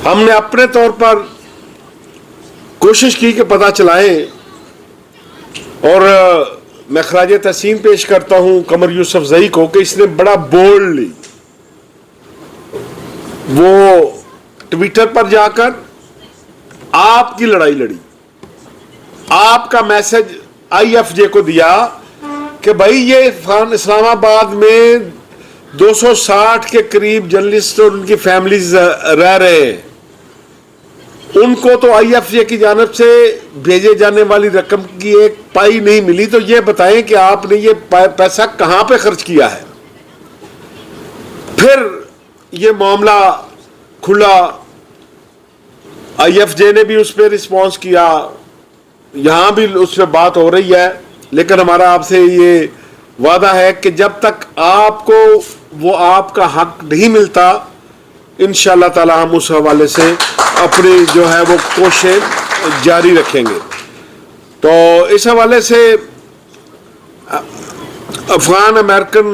हमने अपने तौर पर कोशिश की कि पता चलाएं, और मैं खराज तहसीन पेश करता हूं कमर यूसुफजई को कि इसने बड़ा बोल्डली वो ट्विटर पर जाकर आपकी लड़ाई लड़ी, आपका मैसेज आईएफजे को दिया कि भाई ये इस्लामाबाद में 260 के करीब जर्नलिस्ट और उनकी फैमिलीज रह रहे हैं, उनको तो आईएफजे की जानिब से भेजे जाने वाली रकम की एक पाई नहीं मिली, तो ये बताएं कि आपने ये पैसा कहां पे खर्च किया है। फिर ये मामला खुला, आईएफजे ने भी उस पर रिस्पॉन्स किया, यहां भी उस पर बात हो रही है, लेकिन हमारा आपसे ये वादा है कि जब तक आपको वो आपका हक नहीं मिलता, इंशाअल्लाह ताला हम उस हवाले से अपनी जो है वो कोशिश जारी रखेंगे। तो इस हवाले से अफगान अमेरिकन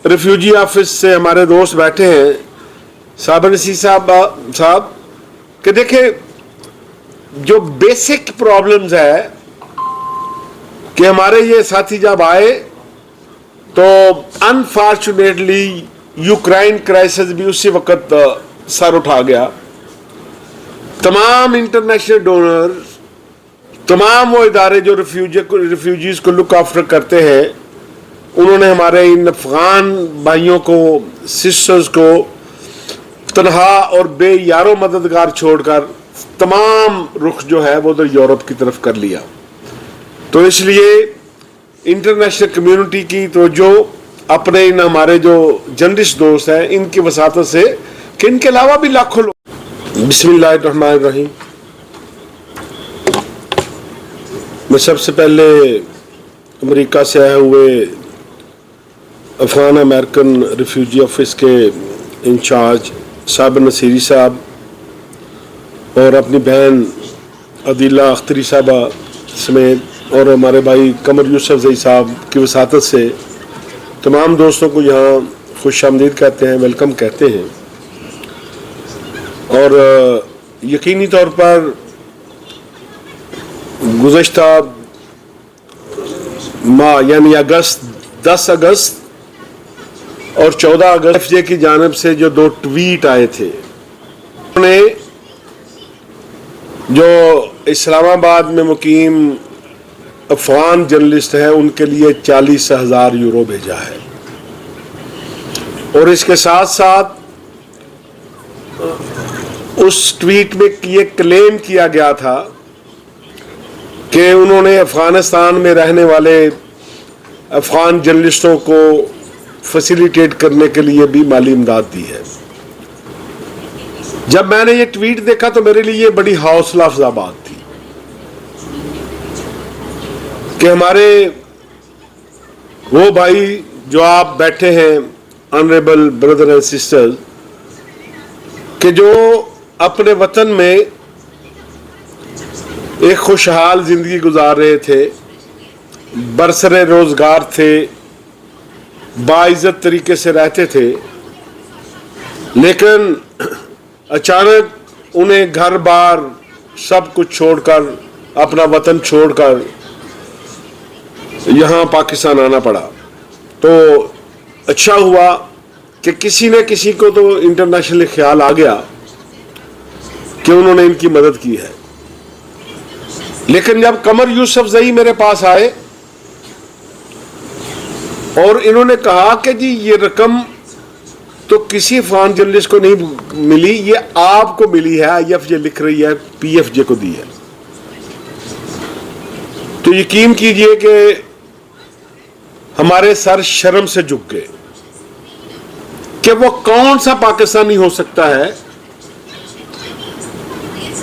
रिफ्यूजी ऑफिस से हमारे दोस्त बैठे हैं, साबर नसीर साहब कि देखे जो बेसिक प्रॉब्लम्स है कि हमारे ये साथी जब आए तो अनफॉर्चुनेटली यूक्रेन क्राइसिस भी उसी वक्त सर उठा गया। तमाम इंटरनेशनल डोनर्स, तमाम वो इदारे जो रिफ्यूजीज को लुक आफ्टर करते हैं, उन्होंने हमारे इन अफगान भाइयों को, सिस्टर्स को तनहा और बेयारो मददगार छोड़कर तमाम रुख जो है वो तो यूरोप की तरफ कर लिया। तो इसलिए इंटरनेशनल कम्युनिटी की तो जो अपने इन हमारे जो जर्नलिस्ट दोस्त हैं, इनकी वसातत से कि इनके अलावा भी लाखों लोग। बिस्मिल्लाहिर्रहमानिर्रहीम। मैं सबसे पहले अमेरिका से आए हुए अफगान अमेरिकन रिफ्यूजी ऑफिस के इंचार्ज साबर नसीरी साहब और अपनी बहन अदीला अख्तरी साहबा समेत और हमारे भाई कमर यूसुफजई साहब की वसातत से तमाम दोस्तों को यहाँ खुश आमदीद कहते हैं, वेलकम कहते हैं। और यकीनी तौर पर गुज़श्ता माह यानी अगस्त 10 अगस्त और 14 अगस्त PFUJ की जानिब से जो 2 ट्वीट आए थे, उन्होंने जो इस्लामाबाद में मुकीम अफगान जर्नलिस्ट हैं उनके लिए 40,000 यूरो भेजा है, और इसके साथ साथ उस ट्वीट में ये क्लेम किया गया था कि उन्होंने अफगानिस्तान में रहने वाले अफगान जर्नलिस्टों को फैसिलिटेट करने के लिए भी माली इमदाद दी है। जब मैंने ये ट्वीट देखा तो मेरे लिए ये बड़ी हौसला अफजा बात थी कि हमारे वो भाई जो आप बैठे हैं, ऑनरेबल ब्रदर एंड सिस्टर्स, कि जो अपने वतन में एक खुशहाल जिंदगी गुजार रहे थे, बरसरे रोजगार थे, बाइज्जत तरीके से रहते थे, लेकिन अचानक उन्हें घर बार सब कुछ छोड़कर, अपना वतन छोड़कर यहाँ पाकिस्तान आना पड़ा। तो अच्छा हुआ कि किसी न किसी को तो इंटरनेशनल ख्याल आ गया कि उन्होंने इनकी मदद की है। लेकिन जब कमर यूसुफजई मेरे पास आए और इन्होंने कहा कि जी ये रकम तो किसी अफगान जर्नलिस्ट को नहीं मिली, ये आपको मिली है, आईएफजे लिख रही है, पीएफजे को दी है, तो यकीन कीजिए कि हमारे सर शर्म से झुक गए कि वो कौन सा पाकिस्तानी हो सकता है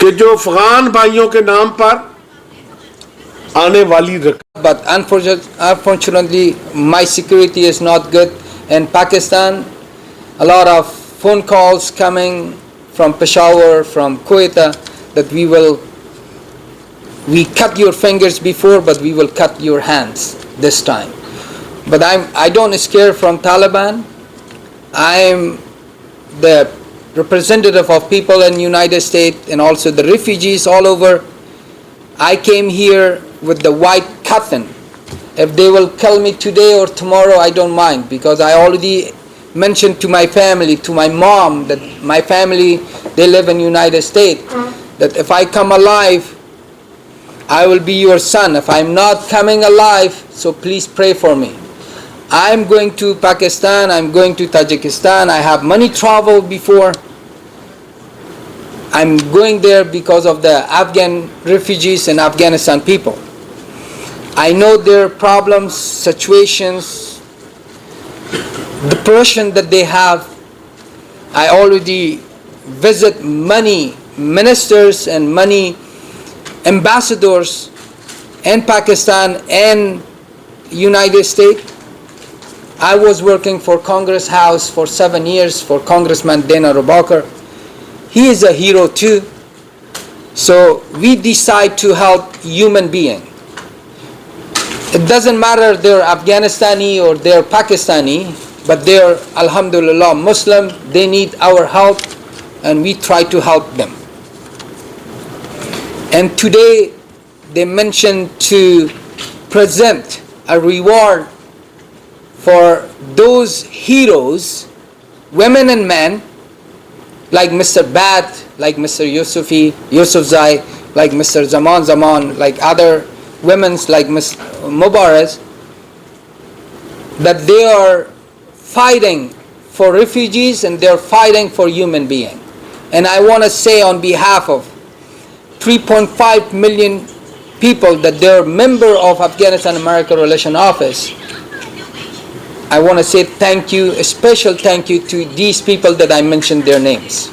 कि जो अफगान भाइयों के नाम पर आने वाली रकम। But unfortunately, my security is not good in Pakistan. A lot of phone calls coming from Peshawar, from Kuwait, that we cut your fingers before, but we will cut your hands this time. But I don't scare from Taliban. I'm the representative of people in United States and also the refugees all over. I came here with the white curtain. If they will kill me today or tomorrow, I don't mind, because I already mentioned to my family, to my mom, that my family, they live in United States, that if I come alive, I will be your son. If I'm not coming alive, so please pray for me. I'm going to Pakistan, I'm going to Tajikistan, I have money traveled before. I'm going there because of the Afghan refugees and Afghanistan people. I know their problems, situations, depression that they have. I already visit many ministers and many ambassadors in Pakistan and United States. I was working for Congress House for 7 years for Congressman Dana Robacher. He is a hero too. So we decide to help human being. It doesn't matter they're Afghanistani or they're Pakistani, but they're, alhamdulillah, Muslim. They need our help and we try to help them. And today they mentioned to present a reward for those heroes, women and men, like Mr. Butt, like Mr. Yousafzai, like Mr. Zaman, like other women like Ms. Mubarak, that they are fighting for refugees and they're fighting for human beings. And I want to say on behalf of 3.5 million people that they're member of Afghanistan-America Relation Office, I want to say thank you, a special thank you to these people that I mentioned their names.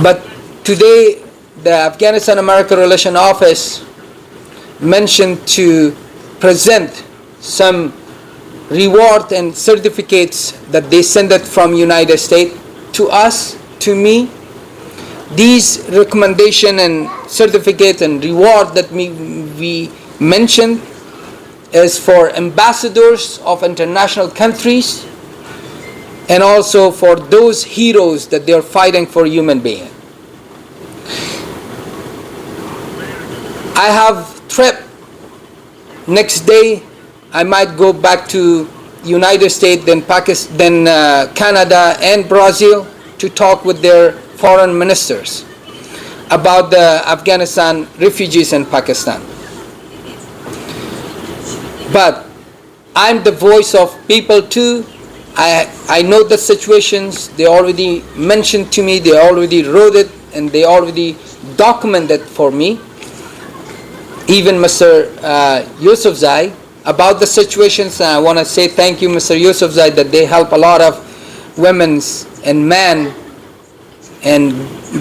But today, the Afghanistan-America Relation Office mentioned to present some reward and certificates that they sent it from United States to us, to me. These recommendation and certificate and reward that we mentioned is for ambassadors of international countries and also for those heroes that they are fighting for human beings. I have trip next day. I might go back to United States, then Pakistan, then Canada and Brazil to talk with their foreign ministers about the Afghanistan refugees in Pakistan. But I'm the voice of people too. I know the situations. They already mentioned to me, they already wrote it, and they already documented for me. Even Mr. Yousafzai, about the situations. And I want to say thank you, Mr. Yousafzai, that they help a lot of women and men and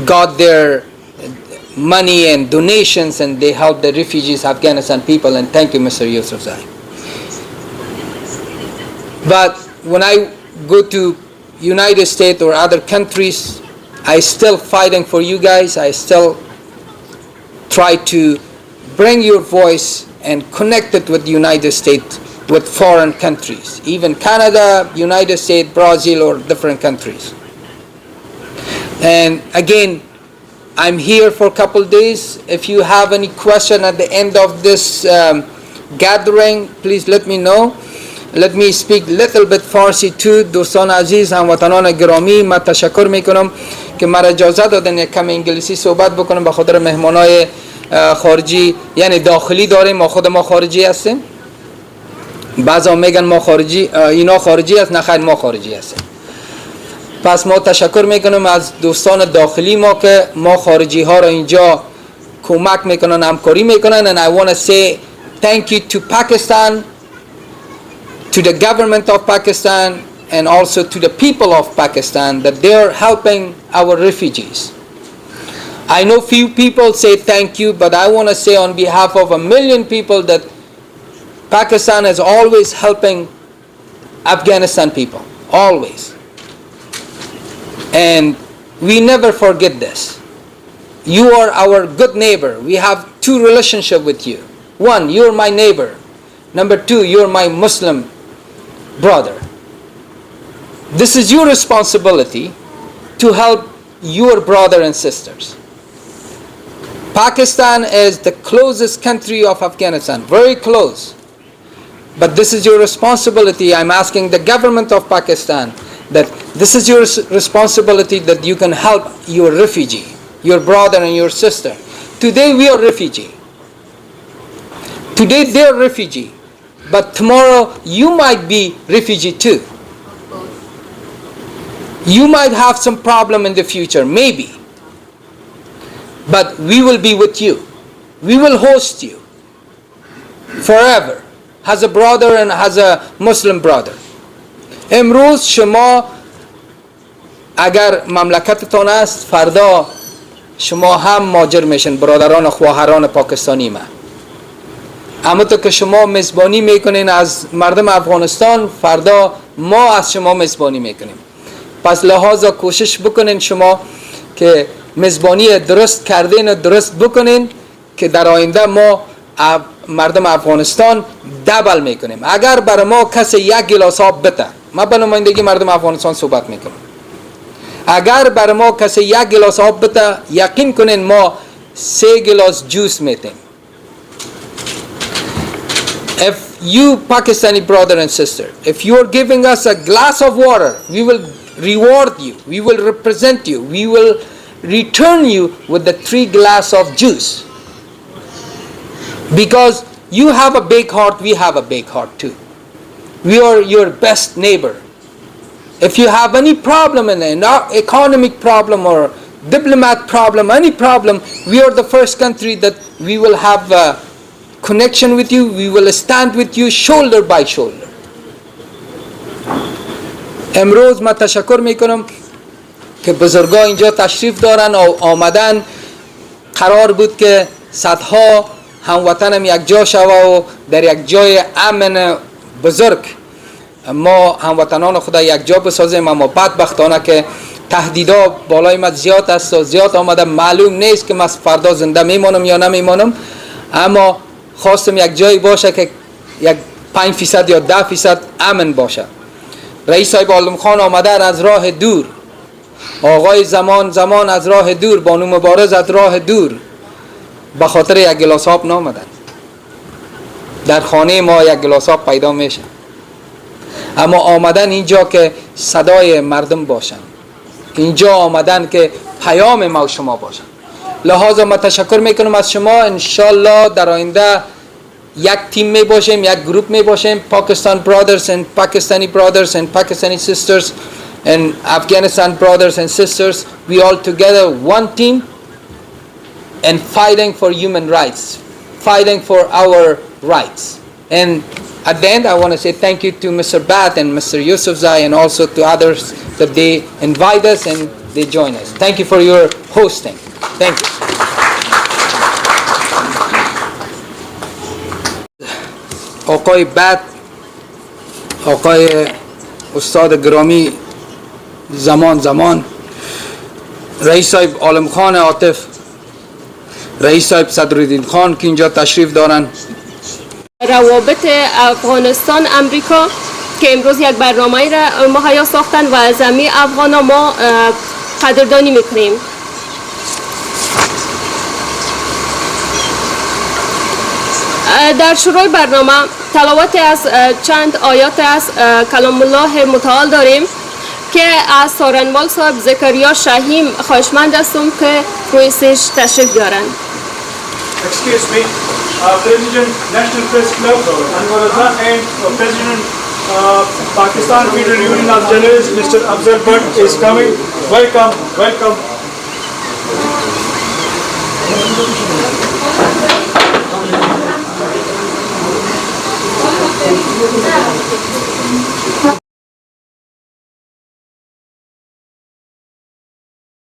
got their money and donations, and they help the refugees, Afghanistan people, and thank you, Mr. Yousafzai. But when I go to United States or other countries, I still fighting for you guys. I still try to bring your voice and connect it with the United States, with foreign countries, even Canada, United States, Brazil, or different countries. And again, I'm here for a couple days. If you have any question at the end of this gathering, please let me know. Let me speak little bit Farsi too. دوستان عزیز، هموطنان گرامی، من تشکر میکنم که مرا اجازه دادن یک کم انگلیسی صحبت بکنم به خاطر مهمانای خارجی، یعنی داخلی داریم، ما خود ما خارجی هستیم. بعضا میگن ما خارجی، اینا خارجی است، نه خیر ما خارجی هستیم. پس ما تشکر میکنم از دوستان داخلی ما که ما خارجی ها را اینجا کمک میکنن، همکاری میکنن. And I want to say thank you to Pakistan, to the government of Pakistan, and also to the people of Pakistan, that they are helping our refugees. I know few people say thank you, but I want to say on behalf of 1 million people that Pakistan is always helping Afghanistan people, always. And we never forget this. You are our good neighbor. We have two relationships with you. One, you're my neighbor. Number two, you're my Muslim brother. This is your responsibility to help your brother and sisters. Pakistan is the closest country of Afghanistan, very close. But this is your responsibility. I'm asking the government of Pakistan that this is your responsibility, that you can help your refugee, your brother and your sister. Today we are refugee. Today they're refugee. But tomorrow you might be refugee too. You might have some problem in the future, maybe. But we will be with you. We will host you forever. As a brother and as a Muslim brother. امروز شما اگر مملکتتان است، فردا شما هم مهاجر میشن، برادران و خواهران پاکستانی ما. اما تو که شما میزبانی میکنین از مردم افغانستان، فردا ما از شما میزبانی میکنیم. پس لحاظا کوشش بکنین شما که میزبانی درست کردین و درست بکنین که در آینده ما مردم افغانستان دبل میکنیم. اگر برای ما کسی یک گلاس آب بده، ما به نمایندگی مردم افغانستان صحبت میکنم، اگر برای ما کسی یک گلاس آب بده، یقین کنین ما 3 گلاس جوس میتیم. If you Pakistani brother and sister, if you are giving us a glass of water, we will reward you, we will represent you, we will return you with the 3 glass of juice. Because you have a big heart, we have a big heart too. We are your best neighbor. If you have any problem in an economic problem or diplomat problem, any problem, we are the first country that we will have a connection with you, we will stand with you shoulder by shoulder. امروز من تشکر میکنم که بزرگان اینجا تشریف دارن و آمدن. قرار بود که صدها هموطنم یک جا شوه و در یک جای امن بزرگ ما هموطنان خدا یک جا بسازیم، اما بدبختانه که تهدیدا بالای ما زیاد است و زیاد آمده، معلوم نیست که من فردا زنده میمانم یا نمیمانم. اما خواستم یک جایی باشه که یک 5% یا 10% امن باشه. رئیس صاحب عالم خان آمدن از راه دور، آقای زمان از راه دور، بانو مبارز از راه دور، به خاطر یک گلاس آب نامدن. در خانه ما یک گلاس آب پیدا میشه، اما آمدن اینجا که صدای مردم باشن، اینجا آمدن که پیام ما و شما باشن. لحاظا من تشکر میکنم از شما. انشالله در آینده یک تیم می باشیم، یک گروپ می باشیم. Pakistan brothers and Pakistani brothers and Pakistani sisters and Afghanistan brothers and sisters, we all together one team and fighting for human rights, fighting for our rights. And at the end I want to say thank you to Mr. Butt and Mr. Yousafzai and also to others that they invite us and they join us. Thank you for your hosting. Thank you. آقای بط، آقای استاد گرامی زمان، رئیس صاحب عالم خان عاطف، رئیس صاحب صدرالدین خان که اینجا تشریف دارن، روابط افغانستان امریکا که امروز یک برنامه را مهیا ساختن و از همه افغانا ما قدردانی میکنیم. در شروع برنامه تلاوت از چند آیات از کلام الله متعال داریم که از سارنوال صاحب زکریا شهیم خواهشمند هستم که روی سیج تشریف بیارن. Excuse me, President National Press Club and President Pakistan Federal Union of Journalists, Mr Afzal Butt is coming. Welcome, welcome.